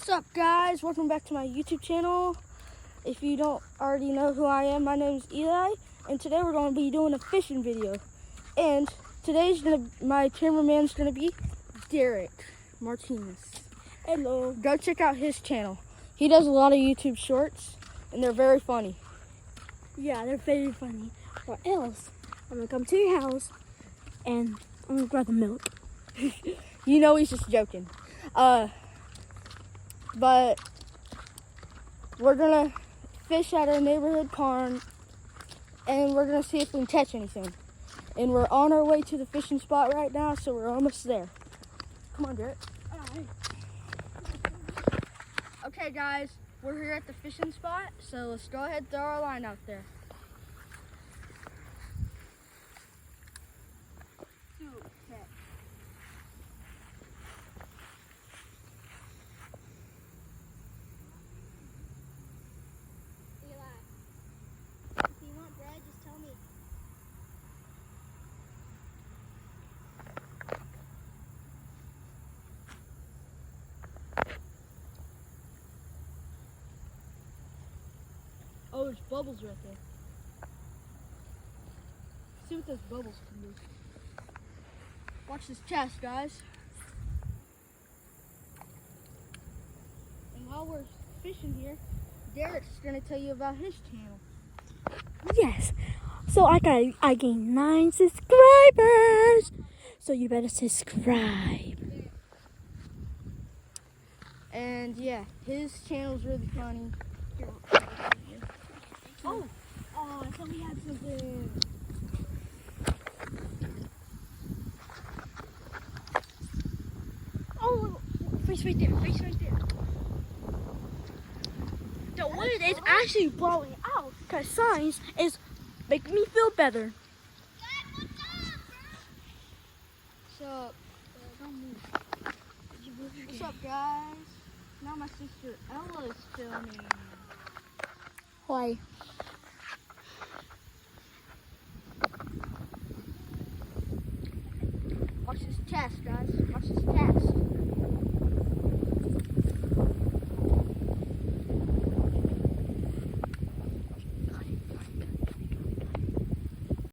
What's up, guys? Welcome back to my YouTube channel. If you don't already know who I am, my name is Eli, and today we're going to be doing a fishing video. And my cameraman's going to be Derek Martinez. Hello. Go check out his channel. He does a lot of YouTube shorts, and they're very funny. Yeah, they're very funny. Or else, I'm gonna come to your house and I'm gonna grab the milk. You know he's just joking. But we're gonna fish at our neighborhood pond, and we're gonna see if we can catch anything. And we're on our way to the fishing spot right now, so we're almost there. Come on, Derek. Alright. Okay, guys, we're here at the fishing spot, so let's go ahead and throw our line out there. Okay. Eli, if you want bread, just tell me. Oh, there's bubbles right there. See what those bubbles can do. Watch this chest, guys. And while we're fishing here, Derek's gonna tell you about his channel. Yes. So I gained 9 subscribers. So you better subscribe. And yeah, his channel's really funny. Oh, I thought we had something. Oh, fish right there, fish right there. The wind is actually blowing out because science is making me feel better. So, what's up, guys? Now my sister Ella is filming. Why? Watch this test, guys. Watch this test.